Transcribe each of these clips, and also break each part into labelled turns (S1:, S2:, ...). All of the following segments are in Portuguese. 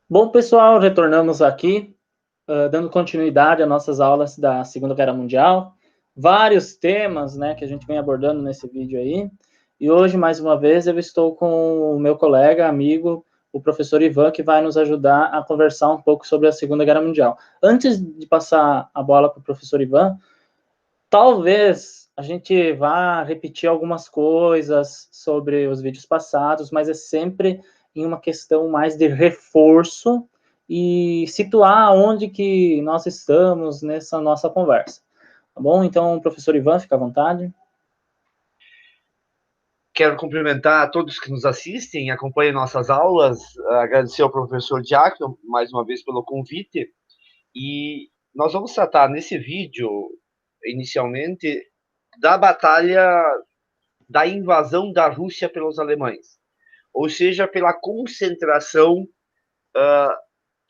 S1: Bom, pessoal, retornamos aqui, dando continuidade às nossas aulas da Segunda Guerra Mundial. Vários temas, né, que a gente vem abordando nesse vídeo aí. E hoje, mais uma vez, eu estou com o meu colega, amigo, o professor Ivan, que vai nos ajudar a conversar um pouco sobre a Segunda Guerra Mundial. Antes de passar a bola para o professor Ivan, talvez a gente vá repetir algumas coisas sobre os vídeos passados, mas é sempre em uma questão mais de reforço e situar onde que nós estamos nessa nossa conversa. Tá bom? Então, professor Ivan, fica à vontade.
S2: Quero cumprimentar a todos que nos assistem, acompanham nossas aulas, agradecer ao professor Diácono mais uma vez pelo convite. E nós vamos tratar nesse vídeo, inicialmente, da batalha da invasão da Rússia pelos alemães, ou seja, pela concentração,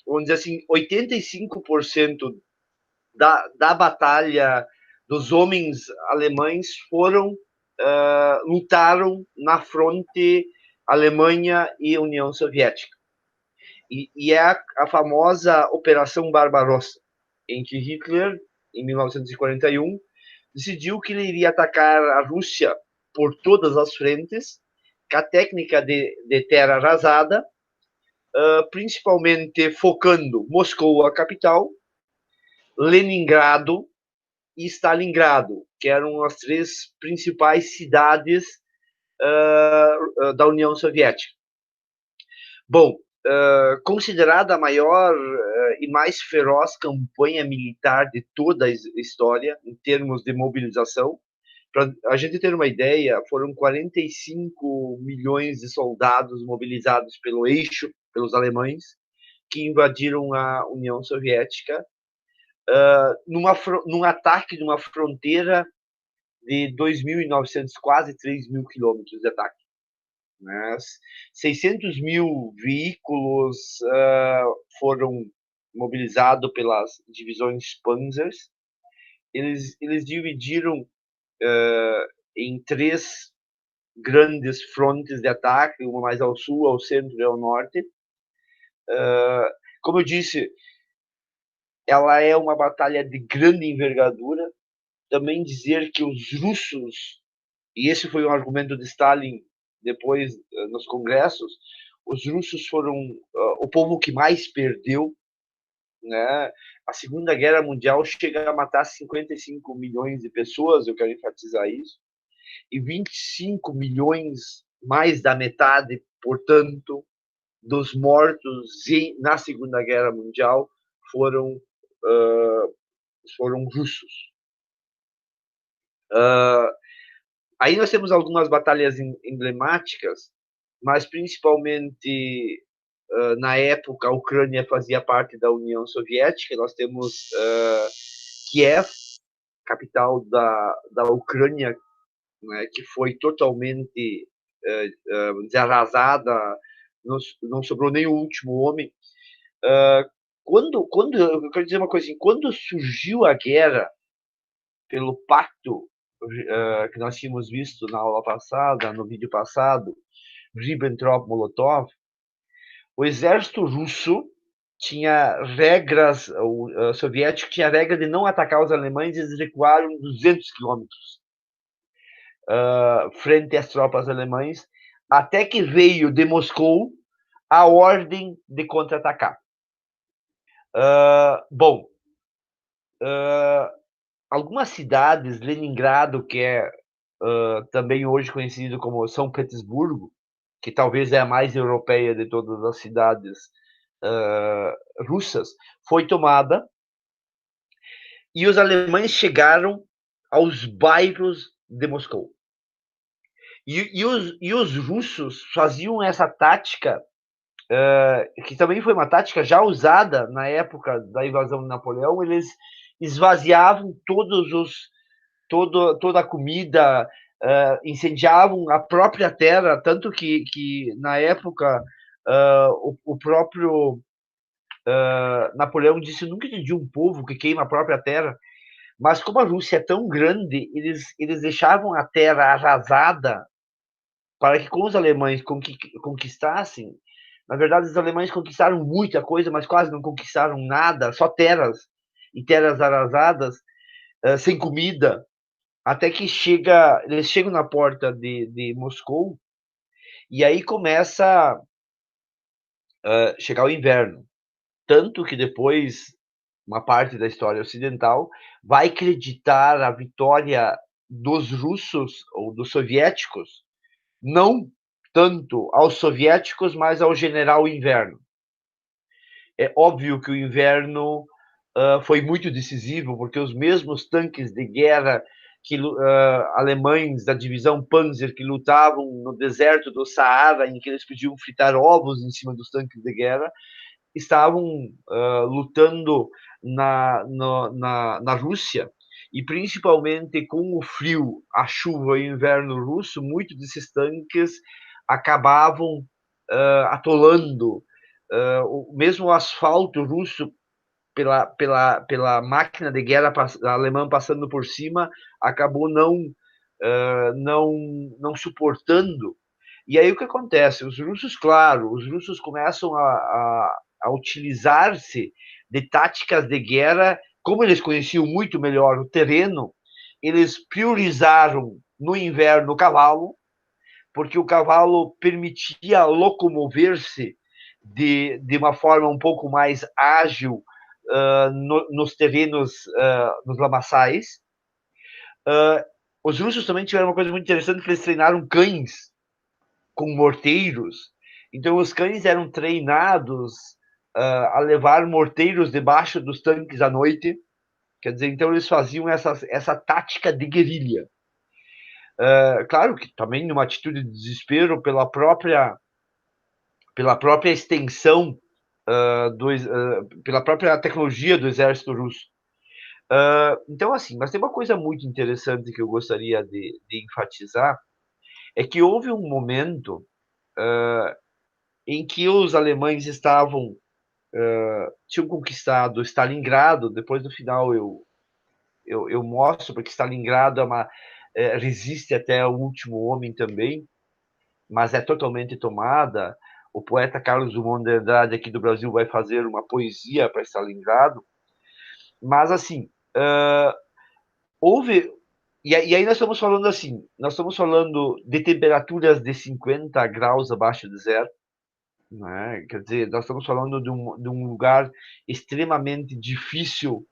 S2: vamos dizer assim, 85% da batalha dos homens alemães lutaram na fronte Alemanha e União Soviética. E é a famosa Operação Barbarossa, em que Hitler, em 1941, decidiu que ele iria atacar a Rússia por todas as frentes, com a técnica de terra arrasada, principalmente focando Moscou, a capital, Leningrado e Stalingrado, que eram as três principais cidades da União Soviética. Bom, considerada a maior e mais feroz campanha militar de toda a história, em termos de mobilização, para a gente ter uma ideia, foram 45 milhões de soldados mobilizados pelo eixo, pelos alemães, que invadiram a União Soviética num ataque de uma fronteira de 2.900, quase 3.000 quilômetros de ataque. Né? 600 mil veículos foram mobilizados pelas divisões Panzers. Eles dividiram em três grandes frontes de ataque, uma mais ao sul, ao centro e ao norte. Como eu disse, ela é uma batalha de grande envergadura. Também dizer que os russos, e esse foi um argumento de Stalin depois nos congressos, os russos foram o povo que mais perdeu, né? A Segunda Guerra Mundial chega a matar 55 milhões de pessoas, eu quero enfatizar isso, e 25 milhões, mais da metade, portanto, dos mortos na Segunda Guerra Mundial foram, foram russos. Aí nós temos algumas batalhas emblemáticas, mas principalmente na época a Ucrânia fazia parte da União Soviética. Nós temos Kiev, capital da Ucrânia, né, que foi totalmente arrasada, não sobrou nem o último homem. Eu quero dizer uma coisa assim, quando surgiu a guerra pelo pacto que nós tínhamos visto na aula passada, no vídeo passado, Ribbentrop-Molotov, o exército russo tinha regras, o soviético tinha a regra de não atacar os alemães, eles recuaram 200 quilômetros frente às tropas alemãs, até que veio de Moscou a ordem de contra-atacar. Bom, algumas cidades, Leningrado, que é também hoje conhecido como São Petersburgo, que talvez é a mais europeia de todas as cidades russas, foi tomada e os alemães chegaram aos bairros de Moscou. E os russos faziam essa tática, que também foi uma tática já usada na época da invasão de Napoleão. Eles esvaziavam toda a comida, incendiavam a própria terra, tanto que na época o próprio Napoleão disse: nunca entendi um povo que queima a própria terra. Mas como a Rússia é tão grande, eles deixavam a terra arrasada para que com os alemães conquistassem, Na verdade, os alemães conquistaram muita coisa, mas quase não conquistaram nada, só terras e terras arrasadas, sem comida, até que eles chegam na porta de Moscou, e aí começa a chegar o inverno. Tanto que depois, uma parte da história ocidental vai acreditar a vitória dos russos ou dos soviéticos, não tanto aos soviéticos, mas ao general Inverno. É óbvio que o inverno foi muito decisivo, porque os mesmos tanques de guerra alemães da divisão Panzer que lutavam no deserto do Saara, em que eles podiam fritar ovos em cima dos tanques de guerra, estavam lutando na Rússia, e principalmente com o frio, a chuva e o inverno russo, muitos desses tanques acabavam atolando. Mesmo o asfalto russo, pela máquina de guerra alemã passando por cima, acabou não, não suportando. E aí o que acontece? Os russos, claro, os russos começam a utilizar-se de táticas de guerra, como eles conheciam muito melhor o terreno, eles priorizaram no inverno o cavalo, porque o cavalo permitia locomover-se de uma forma um pouco mais ágil nos terrenos, nos lamaçais. Os russos também tiveram uma coisa muito interessante, que eles treinaram cães com morteiros. Então, os cães eram treinados a levar morteiros debaixo dos tanques à noite. Quer dizer, então eles faziam essa tática de guerrilha. Claro que também numa atitude de desespero pela própria extensão, pela própria tecnologia do exército russo. Então, assim, mas tem uma coisa muito interessante que eu gostaria de enfatizar, é que houve um momento em que os alemães tinham conquistado Stalingrado. Depois, no final, eu mostro, porque Stalingrado resiste até o último homem também, mas é totalmente tomada. O poeta Carlos Drummond de Andrade, aqui do Brasil, vai fazer uma poesia para Stalingrado. Mas, assim, houve... E aí nós estamos falando de temperaturas de 50 graus abaixo de zero, né? Quer dizer, nós estamos falando de um lugar extremamente difícil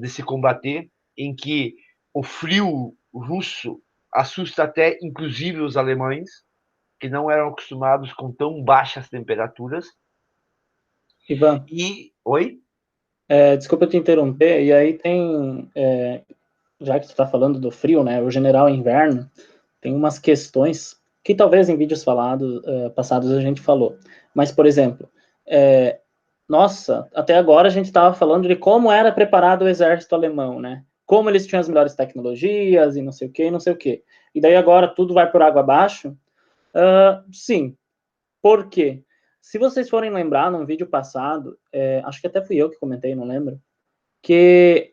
S2: de se combater, em que o frio russo assusta até, inclusive, os alemães, que não eram acostumados com tão baixas temperaturas.
S1: Ivan,
S2: Oi?
S1: desculpa te interromper, e aí tem, já que tu está falando do frio, né, o general inverno, tem umas questões que talvez em vídeos passados a gente falou, mas, por exemplo, nossa, até agora a gente estava falando de como era preparado o exército alemão, né, como eles tinham as melhores tecnologias e não sei o que, não sei o que, e daí agora tudo vai por água abaixo. Sim, por quê? Se vocês forem lembrar, num vídeo passado, acho que até fui eu que comentei, não lembro, que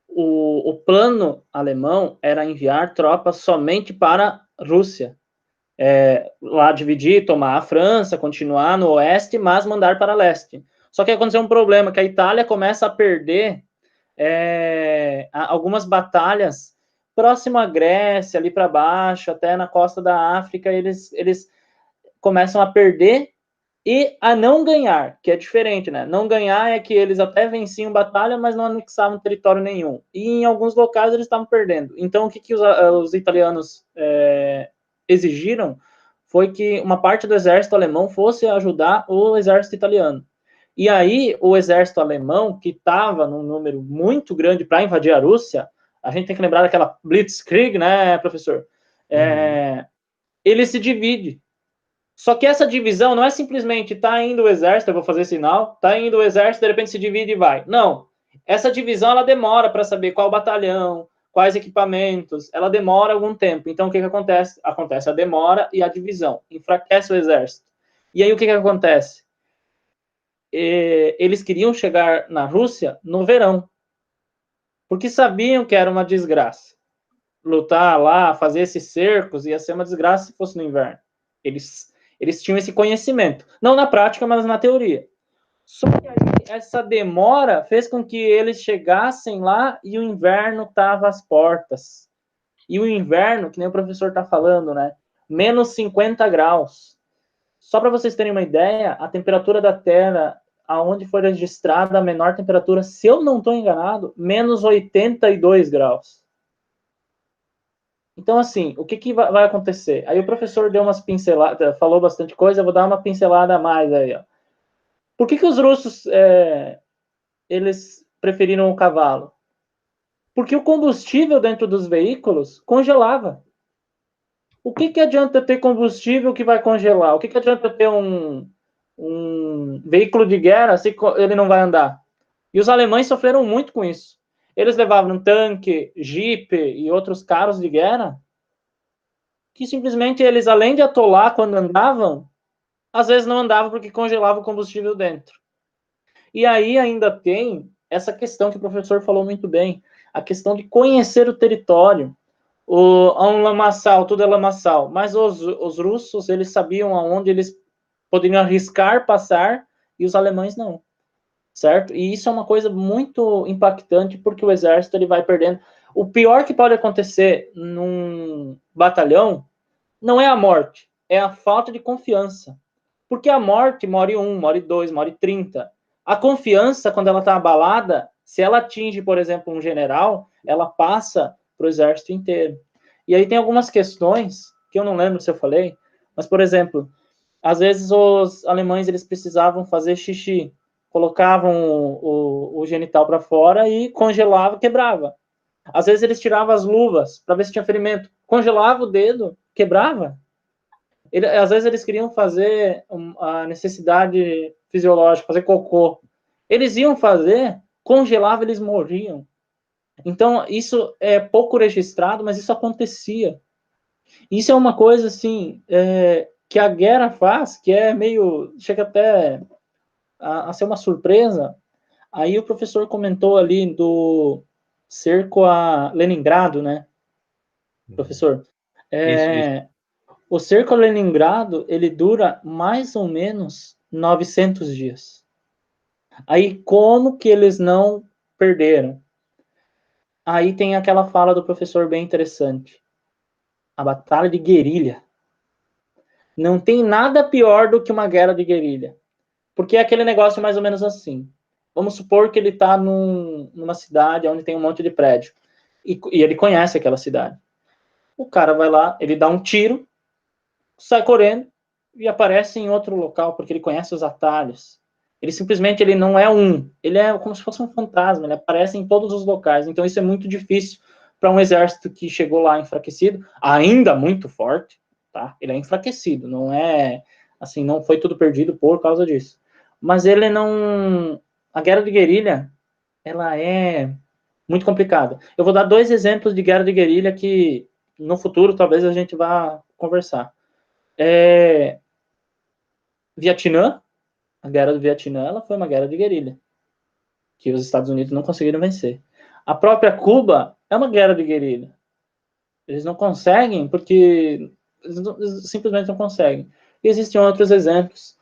S1: o plano alemão era enviar tropas somente para a Rússia. Lá dividir, tomar a França, continuar no oeste, mas mandar para leste. Só que aconteceu um problema, que a Itália começa a perder algumas batalhas próximo à Grécia, ali para baixo, até na costa da África, eles começam a perder e a não ganhar, que é diferente, né? Não ganhar é que eles até venciam batalha, mas não anexavam território nenhum. E em alguns locais eles estavam perdendo. Então, o que os italianos exigiram foi que uma parte do exército alemão fosse ajudar o exército italiano. E aí, o exército alemão, que estava num número muito grande para invadir a Rússia, a gente tem que lembrar daquela Blitzkrieg, né, professor? Ele se divide. Só que essa divisão não é simplesmente tá indo o exército, eu vou fazer sinal, tá indo o exército, de repente se divide e vai. Não. Essa divisão ela demora para saber qual batalhão, quais equipamentos, ela demora algum tempo. Então o que acontece? Acontece a demora e a divisão, enfraquece o exército. E aí o que acontece? Eles queriam chegar na Rússia no verão, porque sabiam que era uma desgraça. Lutar lá, fazer esses cercos, ia ser uma desgraça se fosse no inverno. Eles tinham esse conhecimento, não na prática, mas na teoria. Só que aí, essa demora fez com que eles chegassem lá e o inverno estava às portas. E o inverno, que nem o professor está falando, né? Menos 50 graus. Só para vocês terem uma ideia, a temperatura da Terra, aonde foi registrada a menor temperatura, se eu não estou enganado, menos 82 graus. Então, assim, o que vai acontecer? Aí o professor deu umas pinceladas, falou bastante coisa, eu vou dar uma pincelada a mais aí, ó. Por que os russos, eles preferiram o cavalo? Porque o combustível dentro dos veículos congelava. O que adianta ter combustível que vai congelar? O que adianta ter um veículo de guerra se ele não vai andar? E os alemães sofreram muito com isso. Eles levavam um tanque, jipe e outros carros de guerra que simplesmente eles, além de atolar quando andavam, às vezes não andavam porque congelava o combustível dentro. E aí ainda tem essa questão que o professor falou muito bem, a questão de conhecer o território. Há um lamaçal, tudo é lamaçal, mas os russos, eles sabiam aonde eles poderiam arriscar passar e os alemães não, certo? E isso é uma coisa muito impactante porque o exército ele vai perdendo. O pior que pode acontecer num batalhão não é a morte, é a falta de confiança. Porque a morte morre 1, morre 2, morre 30. A confiança, quando ela está abalada, se ela atinge, por exemplo, um general, ela passa para o exército inteiro. E aí tem algumas questões que eu não lembro se eu falei, mas, por exemplo, às vezes os alemães eles precisavam fazer xixi, colocavam o genital para fora e congelava, quebrava. Às vezes eles tiravam as luvas para ver se tinha ferimento, congelava o dedo, quebrava. Às vezes eles queriam fazer a necessidade fisiológica, fazer cocô. Eles iam fazer, congelava, eles morriam. Então, isso é pouco registrado, mas isso acontecia. Isso é uma coisa, assim, que a guerra faz, que é meio... chega até a ser uma surpresa. Aí o professor comentou ali do cerco a Leningrado, né, professor?
S2: Isso.
S1: O cerco a Leningrado, ele dura mais ou menos 900 dias. Aí, como que eles não perderam? Aí tem aquela fala do professor bem interessante. A batalha de guerrilha. Não tem nada pior do que uma guerra de guerrilha. Porque é aquele negócio mais ou menos assim. Vamos supor que ele está numa cidade onde tem um monte de prédio. E ele conhece aquela cidade. O cara vai lá, ele dá um tiro, sai correndo e aparece em outro local, porque ele conhece os atalhos. Ele simplesmente ele não é ele é como se fosse um fantasma, ele aparece em todos os locais. Então isso é muito difícil para um exército que chegou lá enfraquecido, ainda muito forte, tá? Ele é enfraquecido, não é assim, não foi tudo perdido por causa disso. Mas ele não, a guerra de guerrilha, ela é muito complicada. Eu vou dar 2 exemplos de guerra de guerrilha que no futuro talvez a gente vá conversar. Vietnã, a guerra do Vietnã, ela foi uma guerra de guerrilha, que os Estados Unidos não conseguiram vencer. A própria Cuba é uma guerra de guerrilha. Eles não conseguem porque eles simplesmente não conseguem. E existem outros exemplos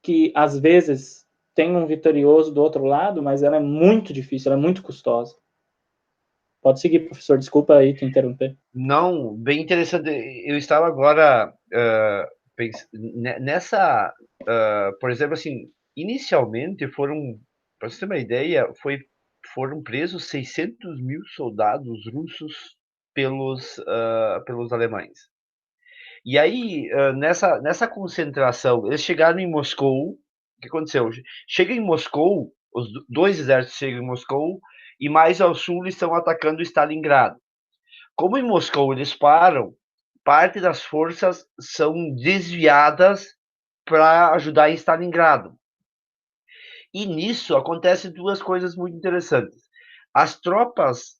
S1: que às vezes tem um vitorioso do outro lado, mas ela é muito difícil, ela é muito custosa. Pode seguir, professor. Desculpa aí te interromper.
S2: Não, bem interessante. Eu estava agora nessa, por exemplo, assim, inicialmente foram, para você ter uma ideia, foram presos 600 mil soldados russos pelos alemães. E aí, nessa concentração, eles chegaram em Moscou. O que aconteceu? Chega em Moscou, os dois exércitos chegam em Moscou, e mais ao sul eles estão atacando Stalingrado. Como em Moscou eles param, parte das forças são desviadas para ajudar em Stalingrado. E nisso acontecem duas coisas muito interessantes. As tropas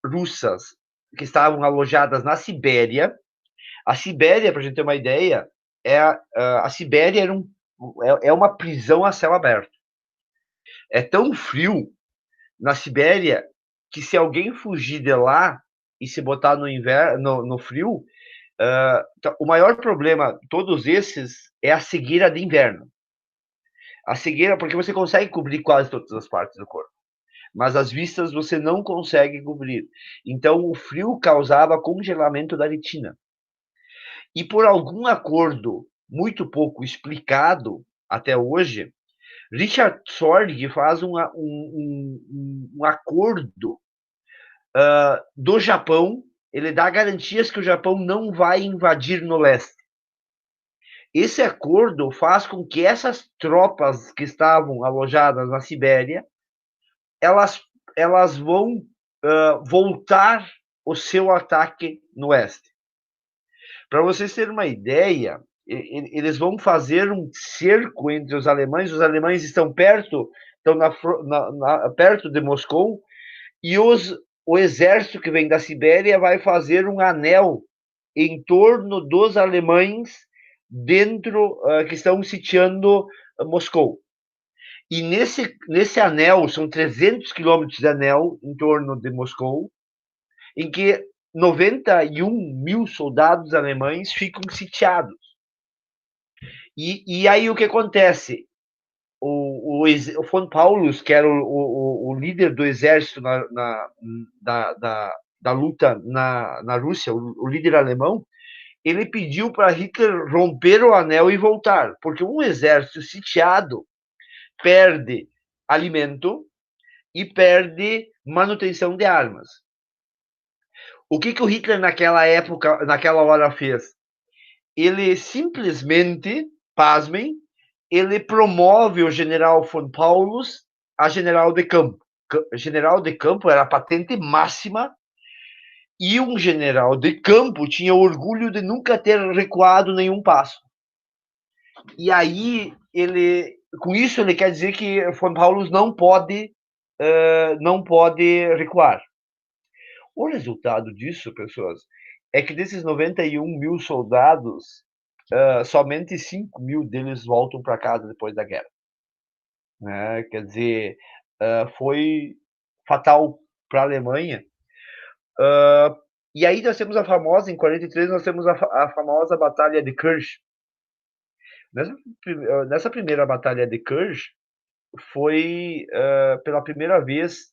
S2: russas que estavam alojadas na Sibéria, a Sibéria, para a gente ter uma ideia, a Sibéria é uma prisão a céu aberto. É tão frio na Sibéria que se alguém fugir de lá e se botar no inverno, no frio, Então, o maior problema de todos esses é a cegueira de inverno. A cegueira, porque você consegue cobrir quase todas as partes do corpo, mas as vistas você não consegue cobrir. Então, o frio causava congelamento da retina. E por algum acordo muito pouco explicado até hoje, Richard Sorge faz um acordo do Japão, ele dá garantias que o Japão não vai invadir no leste. Esse acordo faz com que essas tropas que estavam alojadas na Sibéria, elas vão voltar o seu ataque no oeste. Para vocês terem uma ideia, eles vão fazer um cerco entre os alemães estão perto, perto de Moscou, e o exército que vem da Sibéria vai fazer um anel em torno dos alemães dentro que estão sitiando Moscou. E nesse anel, são 300 quilômetros de anel em torno de Moscou, em que 91 mil soldados alemães ficam sitiados. E aí o que acontece? O von Paulus, que era o líder do exército da luta na Rússia, o líder alemão, ele pediu para Hitler romper o anel e voltar, porque um exército sitiado perde alimento e perde manutenção de armas. O que o Hitler naquela hora fez? Ele simplesmente, pasmem, ele promove o general von Paulus a general de campo. General de campo era a patente máxima, e um general de campo tinha orgulho de nunca ter recuado nenhum passo. E aí, com isso, ele quer dizer que von Paulus não pode recuar. O resultado disso, pessoas, é que desses 91 mil soldados, somente 5 mil deles voltam para casa depois da guerra. Né? Quer dizer, foi fatal para a Alemanha. E aí nós temos a famosa, em 43, nós temos a famosa Batalha de Kursk. Nessa primeira Batalha de Kursk, foi pela primeira vez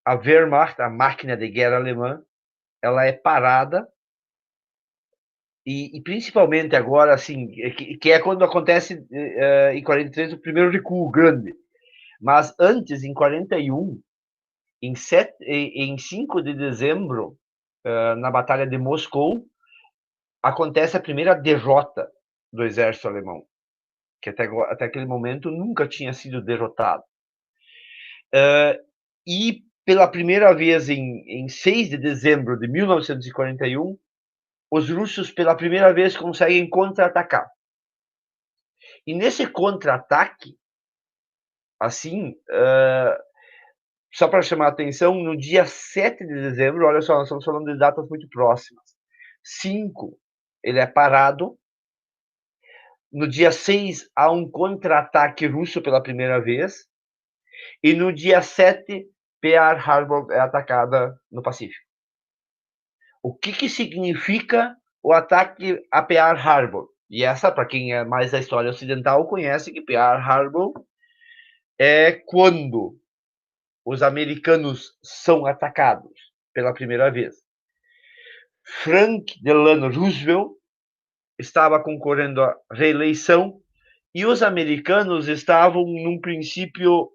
S2: a Wehrmacht, a máquina de guerra alemã, ela é parada, e principalmente agora, assim, que é quando acontece em 43 o primeiro recuo grande. Mas antes, em 41, em 5 de dezembro, na Batalha de Moscou, acontece a primeira derrota do exército alemão, que até aquele momento nunca tinha sido derrotado. E pela primeira vez, em 6 de dezembro de 1941, os russos pela primeira vez conseguem contra-atacar. E nesse contra-ataque, assim, só para chamar a atenção, no dia 7 de dezembro, olha só, nós estamos falando de datas muito próximas. 5, ele é parado. No dia 6, há um contra-ataque russo pela primeira vez. E no dia 7, Pearl Harbor é atacada no Pacífico. O que significa o ataque a Pearl Harbor? E essa, para quem é mais da história ocidental, conhece que Pearl Harbor é quando os americanos são atacados pela primeira vez. Frank Delano Roosevelt estava concorrendo à reeleição e os americanos estavam num princípio,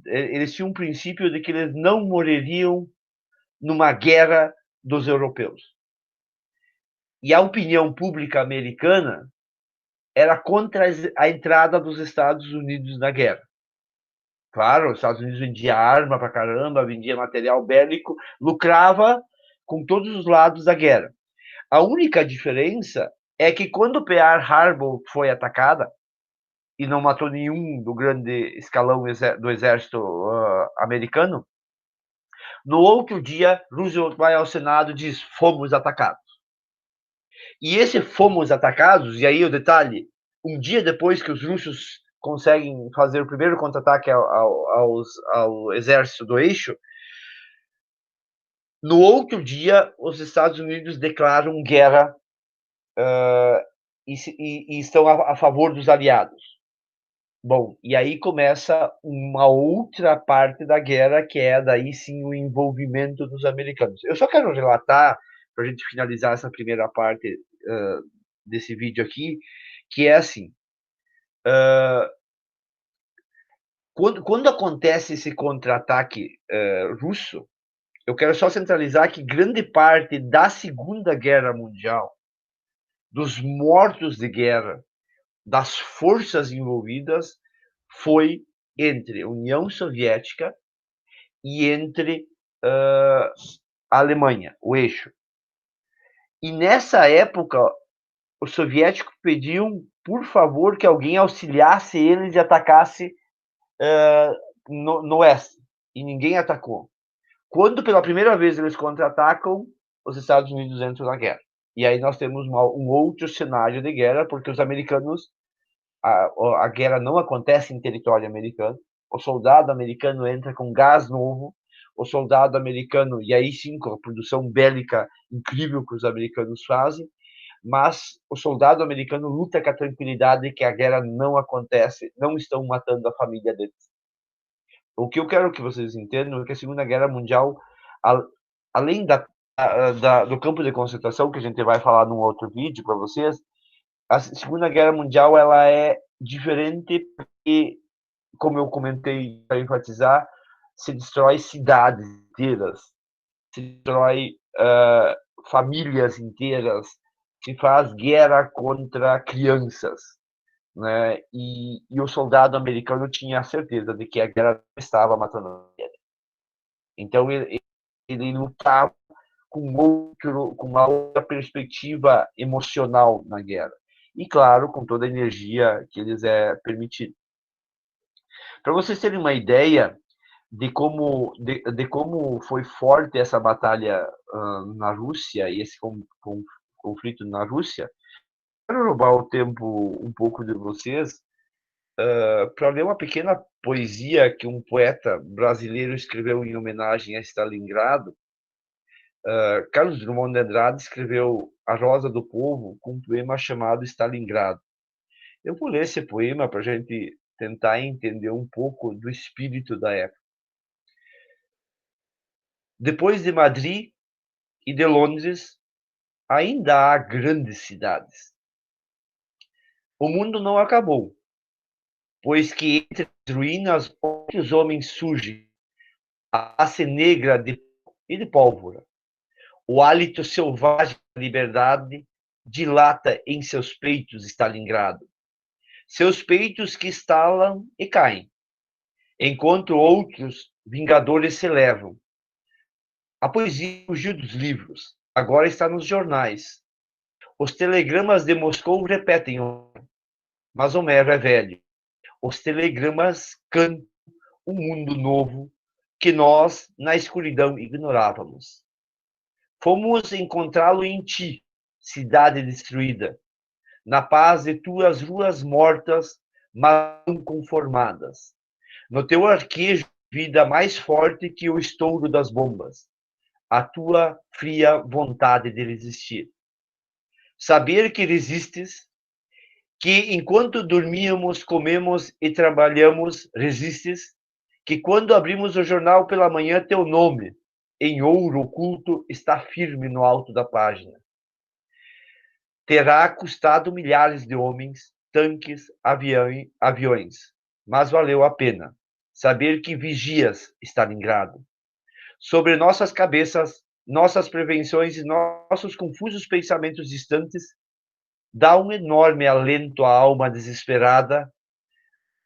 S2: eles tinham um princípio de que eles não morreriam numa guerra dos europeus. E a opinião pública americana era contra a entrada dos Estados Unidos na guerra. Claro, os Estados Unidos vendia arma pra caramba, vendia material bélico, lucrava com todos os lados da guerra. A única diferença é que quando Pearl Harbor foi atacada e não matou nenhum do grande escalão do exército americano, no outro dia, Roosevelt vai ao Senado e diz: fomos atacados. E esse fomos atacados, e aí o detalhe, um dia depois que os russos conseguem fazer o primeiro contra-ataque ao exército do eixo, No outro dia, os Estados Unidos declaram guerra e estão a favor dos aliados. Bom, e aí começa uma outra parte da guerra, que é daí sim o envolvimento dos americanos. Eu só quero relatar, para a gente finalizar essa primeira parte desse vídeo aqui, que é assim, quando acontece esse contra-ataque russo, eu quero só centralizar que grande parte da Segunda Guerra Mundial, dos mortos de guerra, das forças envolvidas, foi entre União Soviética e entre a Alemanha, o eixo. E nessa época, os soviéticos pediam, por favor, que alguém auxiliasse eles e atacasse no oeste. E ninguém atacou. Quando pela primeira vez eles contra-atacam, os Estados Unidos entram na guerra. E aí nós temos um outro cenário de guerra, porque os americanos, a guerra não acontece em território americano, o soldado americano entra com gás novo, o soldado americano, e aí sim, com a produção bélica incrível que os americanos fazem, mas o soldado americano luta com a tranquilidade que a guerra não acontece, não estão matando a família deles. O que eu quero que vocês entendam é que a Segunda Guerra Mundial, além do campo de concentração, que a gente vai falar num outro vídeo para vocês, a Segunda Guerra Mundial ela é diferente porque, como eu comentei para enfatizar, se destrói cidades inteiras, se destrói famílias inteiras, se faz guerra contra crianças, né? E o soldado americano tinha a certeza de que a guerra estava matando ele. Então ele lutava com uma outra perspectiva emocional na guerra. E, claro, com toda a energia que eles permitido. Para vocês terem uma ideia de como foi forte essa batalha na Rússia e esse conflito na Rússia, quero roubar o tempo um pouco de vocês para ler uma pequena poesia que um poeta brasileiro escreveu em homenagem a Stalingrado. Carlos Drummond de Andrade escreveu A Rosa do Povo com um poema chamado Stalingrado. Eu vou ler esse poema para a gente tentar entender um pouco do espírito da época. Depois de Madrid e de Londres, ainda há grandes cidades. O mundo não acabou, pois que entre as ruínas outros homens surgem, a face negra e de pólvora. O hálito selvagem da liberdade dilata em seus peitos Stalingrado. Seus peitos que estalam e caem, enquanto outros vingadores se elevam. A poesia fugiu dos livros, agora está nos jornais. Os telegramas de Moscou repetem, mas Homero é velho. Os telegramas cantam um mundo novo que nós, na escuridão, ignorávamos. Fomos encontrá-lo em ti, cidade destruída, na paz de tuas ruas mortas, mas não conformadas. No teu arquejo, vida mais forte que o estouro das bombas, a tua fria vontade de resistir. Saber que resistes, que enquanto dormíamos, comemos e trabalhamos, resistes, que quando abrimos o jornal pela manhã, teu nome, em ouro oculto, está firme no alto da página. Terá custado milhares de homens, tanques, aviões, mas valeu a pena saber que vigias Stalingrado. Sobre nossas cabeças, nossas prevenções e nossos confusos pensamentos distantes, dá um enorme alento à alma desesperada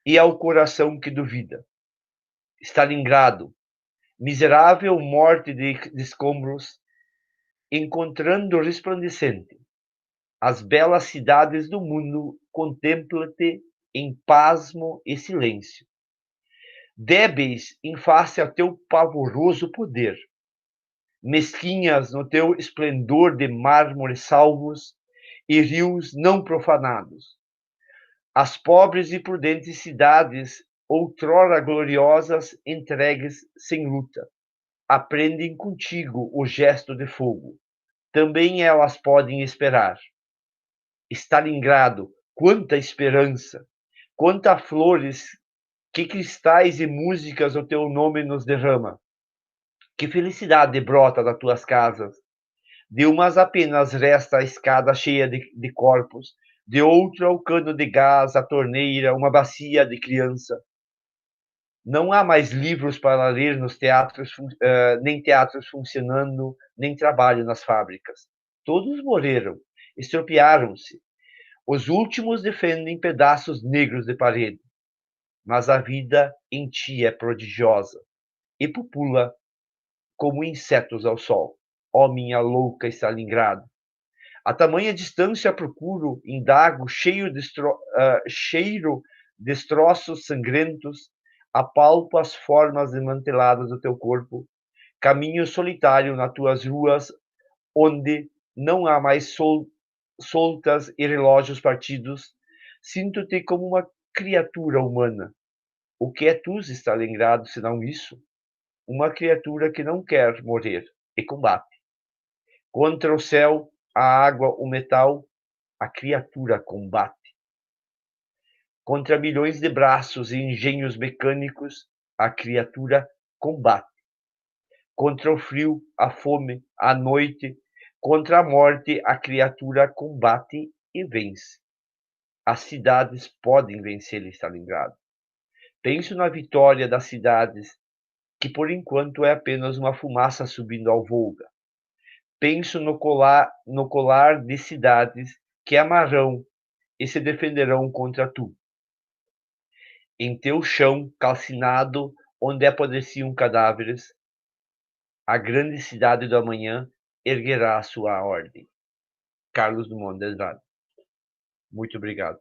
S2: e ao coração que duvida. Stalingrado, miserável morte de escombros, encontrando resplandecente as belas cidades do mundo, contempla-te em pasmo e silêncio. Débeis em face ao teu pavoroso poder, mesquinhas no teu esplendor de mármores salvos e rios não profanados. As pobres e prudentes cidades, outrora gloriosas, entregues sem luta. aprendem contigo o gesto de fogo. Também elas podem esperar. Stalingrado, quanta esperança! Quantas flores, que cristais e músicas o teu nome nos derrama! Que felicidade brota das tuas casas! De umas apenas resta a escada cheia de corpos, de outra o cano de gás, a torneira, uma bacia de criança. Não há mais livros para ler nos teatros, nem teatros funcionando, nem trabalho nas fábricas. Todos morreram, estropiaram-se. Os últimos defendem pedaços negros de parede. Mas a vida em ti é prodigiosa e pupula como insetos ao sol. Ó minha louca Stalingrado! A tamanha distância procuro, indago, cheiro destroços sangrentos, apalpo as formas desmanteladas do teu corpo, caminho solitário nas tuas ruas, onde não há mais soltas e relógios partidos, sinto-te como uma criatura humana. O que é tu, Stalingrado, senão isso? Uma criatura que não quer morrer e combate. Contra o céu, a água, o metal, a criatura combate. Contra milhões de braços e engenhos mecânicos, a criatura combate. Contra o frio, a fome, a noite, contra a morte, a criatura combate e vence. As cidades podem vencer Stalingrado. Penso na vitória das cidades, que por enquanto é apenas uma fumaça subindo ao Volga. Penso no colar de cidades que amarrão e se defenderão contra tu. Em teu chão calcinado, onde apodreciam cadáveres, a grande cidade do amanhã erguerá a sua ordem. Carlos Drummond de Andrade. Muito obrigado.